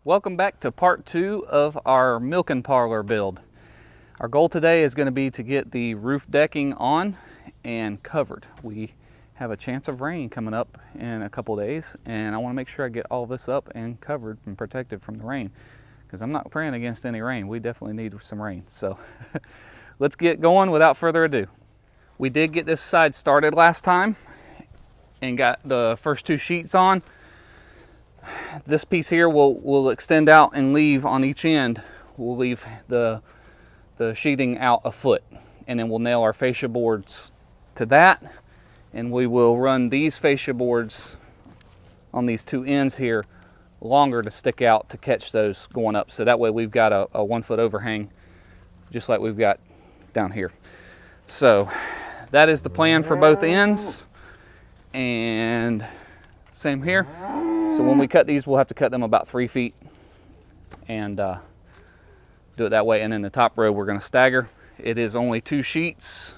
Welcome back to part 2 of our milking parlor build. Our goal today is going to be to get the roof decking on and covered. We have a chance of rain coming up in a couple days, and I want to make sure I get all this up and covered and protected from the rain, because I'm not praying against any rain. We definitely need some rain. So let's get going without further ado. We did get this side started last time and got the first 2 sheets on. This piece here will extend out and leave on each end. We'll leave the sheathing out a foot, and then we'll nail our fascia boards to that, and we will run these fascia boards on these 2 ends here longer to stick out to catch those going up, so that way we've got a 1 foot overhang just like we've got down here. So that is the plan for both ends, and same here. So when we cut these, we'll have to cut them about 3 feet and do it that way. And then the top row we're going to stagger. It is only 2 sheets.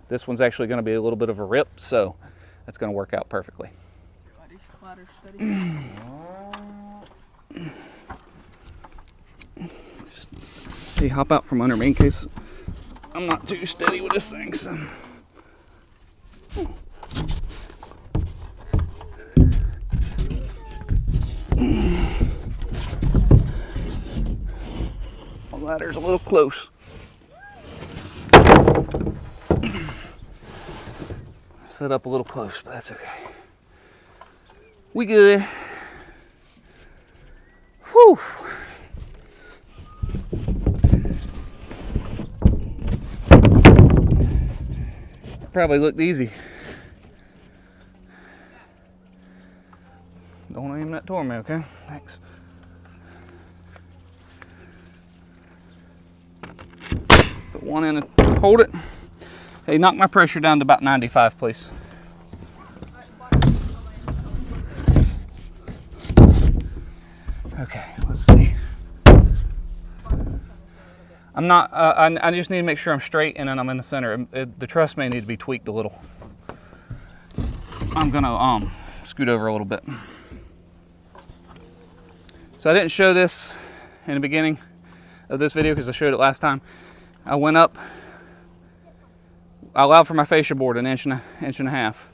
This one's actually going to be a little bit of a rip, so that's going to work out perfectly. Just hey, hop out from under me in case I'm not too steady with this thing. So. The ladder's a little close. Set up a little close, but that's okay. We good. Whew. Probably looked easy. Don't aim that toward me, okay? Thanks. Put one in and hold it. Hey, knock my pressure down to about 95, please. Okay, let's see. I'm not, I just need to make sure I'm straight and then I'm in the center. The truss may need to be tweaked a little. I'm gonna scoot over a little bit. So I didn't show this in the beginning of this video because I showed it last time. I went up, I allowed for my fascia board an inch and a half.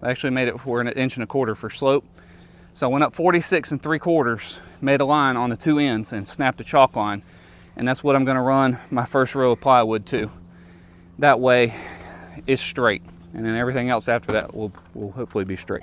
I actually made it for an 1.25 inches for slope. So I went up 46 3/4, made a line on the 2 ends and snapped a chalk line. And that's what I'm gonna run my first row of plywood to. That way it's straight. And then everything else after that will hopefully be straight.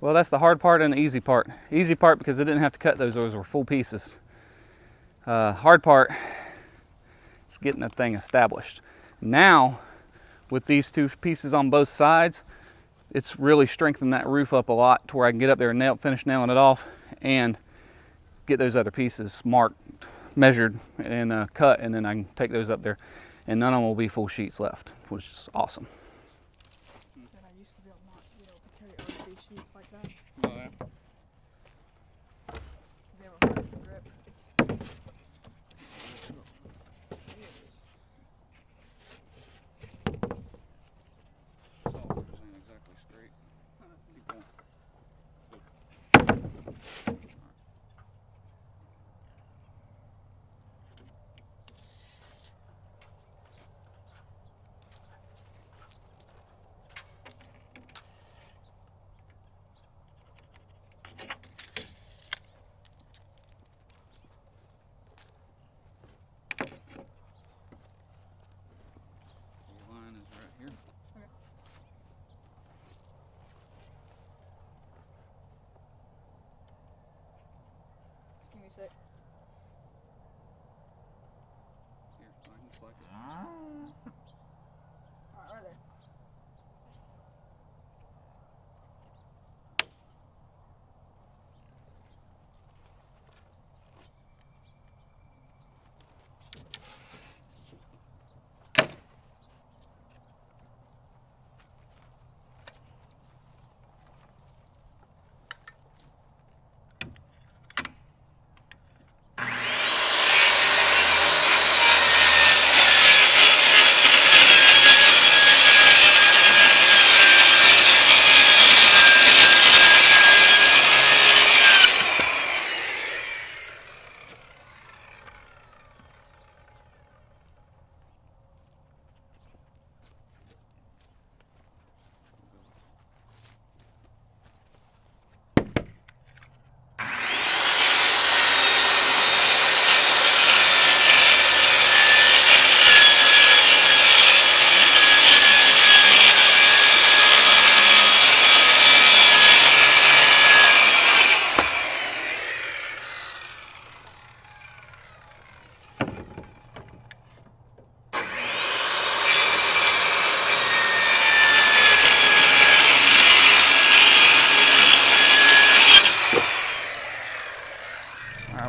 Well, that's the hard part and the easy part. Easy part because I didn't have to cut those were full pieces. Hard part is getting that thing established. Now, with these 2 pieces on both sides, it's really strengthened that roof up a lot to where I can get up there and finish nailing it off and get those other pieces marked, measured, and cut, and then I can take those up there, and none of them will be full sheets left, which is awesome. Oh, yeah. like it. Right there.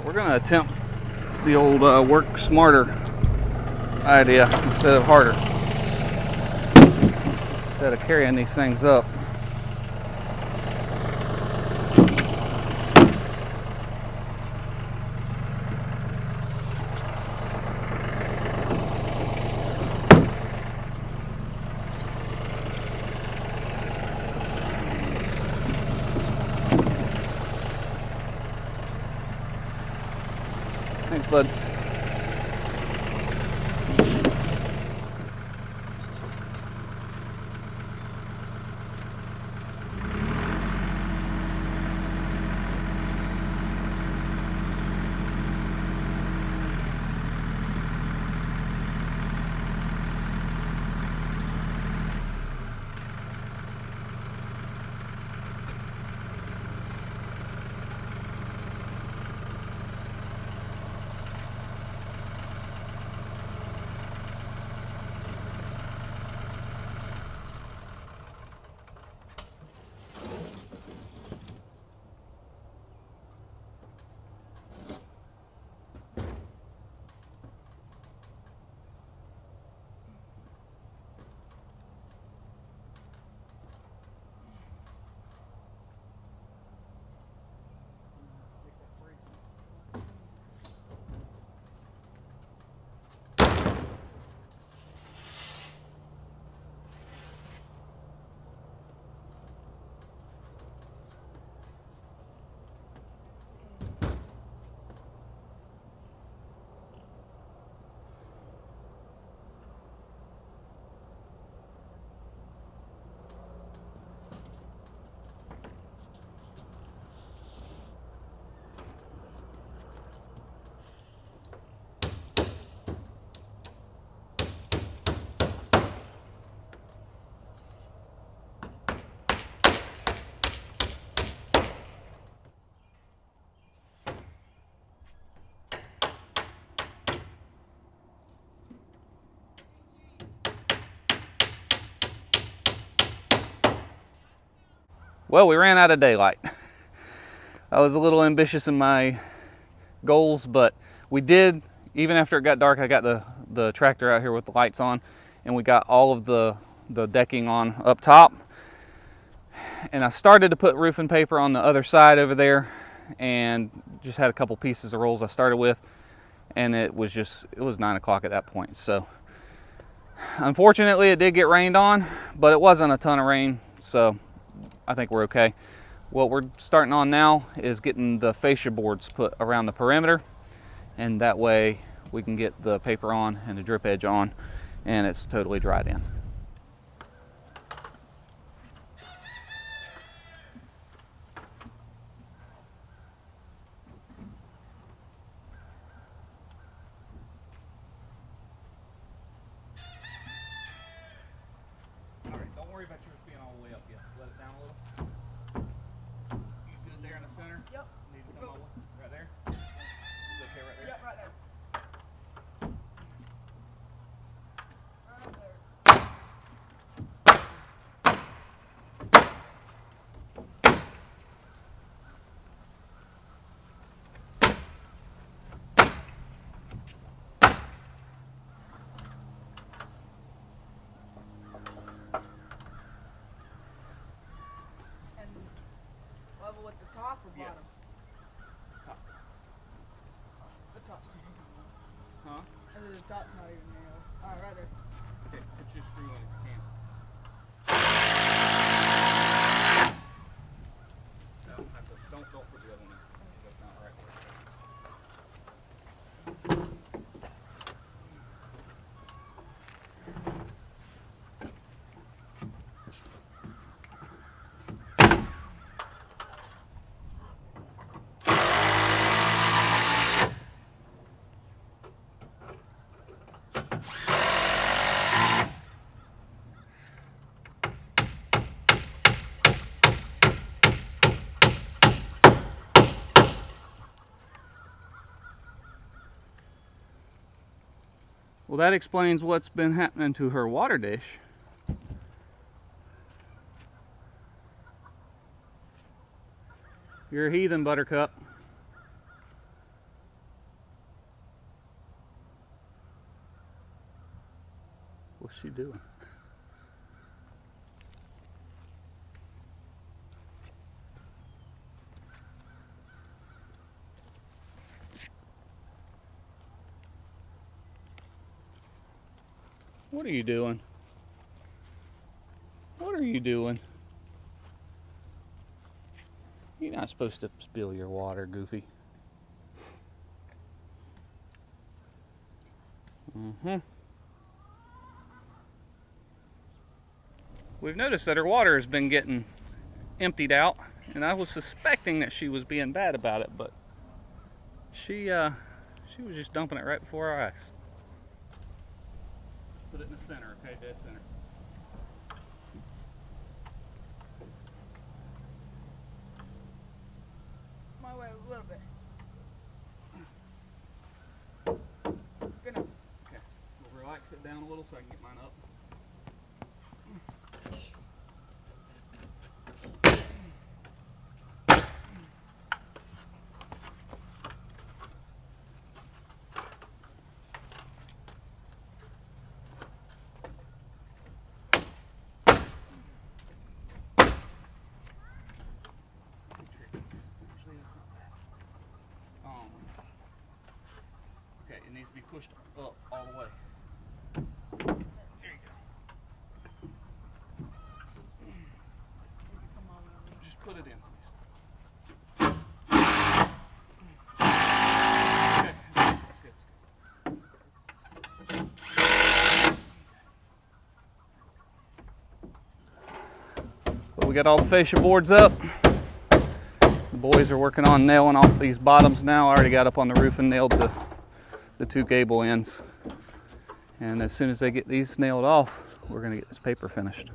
We're going to attempt the old work smarter idea instead of harder. Instead of carrying these things up. Thanks, bud. Well, we ran out of daylight. I was a little ambitious in my goals, but we did, even after it got dark, I got the tractor out here with the lights on, and we got all of the decking on up top. And I started to put roofing paper on the other side over there, and just had a couple pieces of rolls I started with, and it was 9 o'clock at that point. So unfortunately it did get rained on, but it wasn't a ton of rain, so I think we're okay. What we're starting on now is getting the fascia boards put around the perimeter, and that way we can get the paper on and the drip edge on, and it's totally dried in. All right, don't worry about yours being all the way up yet. Let it down a little. You good there in the center? Yep. Need to come over right there? Is it okay right there? Yep, right there. or bottom? Yes. Top. The top's not even nailed. Huh? The top's not even nailed. Alright, right there. Okay, put your screw in if you can. No, don't put the other one in. That's not right. Well, that explains what's been happening to her water dish. You're a heathen, Buttercup. What's she doing? What are you doing? What are you doing? You're not supposed to spill your water, Goofy. We've noticed that her water has been getting emptied out, and I was suspecting that she was being bad about it, but she was just dumping it right before our eyes. Put it in the center, okay, dead center. My way a little bit. Good enough. Okay, we'll relax it down a little so I can get mine up. Okay, it needs to be pushed up all the way. There you go. Just put it in, please. Okay, that's good. Well, we got all the fascia boards up. The boys are working on nailing off these bottoms now. I already got up on the roof and nailed the two gable ends. And as soon as they get these nailed off, we're going to get this paper finished.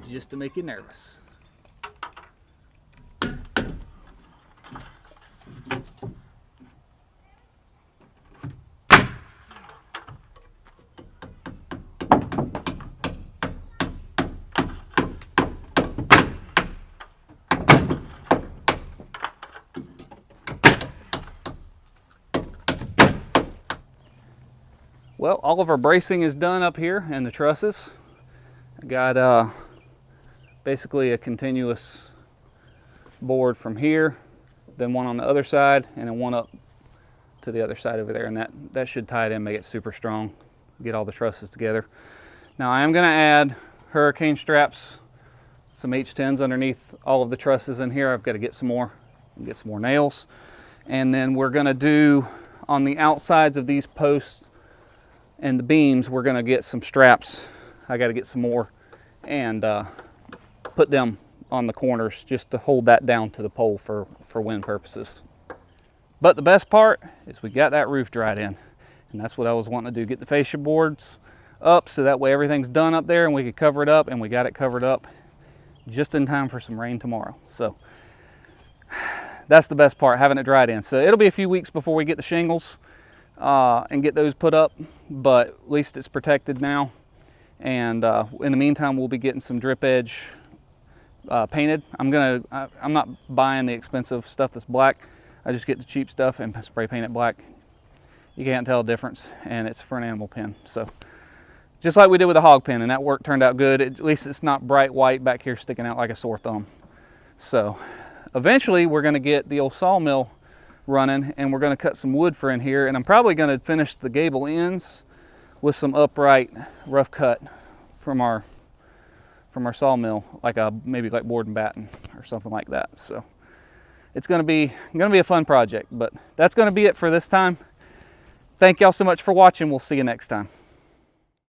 just to make you nervous. Well, all of our bracing is done up here and the trusses. I got basically a continuous board from here, then one on the other side, and then one up to the other side over there, and that should tie it in, make it super strong, get all the trusses together. Now I am going to add hurricane straps, some H10s underneath all of the trusses in here. I've got to get some more nails, and then we're going to do on the outsides of these posts and the beams, we're going to get some straps. I got to get some more and put them on the corners just to hold that down to the pole for wind purposes. But the best part is we got that roof dried in, and that's what I was wanting to do, get the fascia boards up so that way everything's done up there and we could cover it up, and we got it covered up just in time for some rain tomorrow. So that's the best part, having it dried in. So it'll be a few weeks before we get the shingles and get those put up, but at least it's protected now. And in the meantime, we'll be getting some drip edge painted. I'm not buying the expensive stuff that's black. I just get the cheap stuff and spray paint it black. You can't tell a difference, and it's for an animal pen. So just like we did with the hog pen, and that work turned out good. At least it's not bright white back here sticking out like a sore thumb. So eventually we're going to get the old sawmill running, and we're going to cut some wood for in here, and I'm probably going to finish the gable ends with some upright rough cut from our sawmill, like maybe like board and batten or something like that. So it's going to be a fun project, but that's going to be it for this time. Thank y'all so much for watching. We'll see you next time.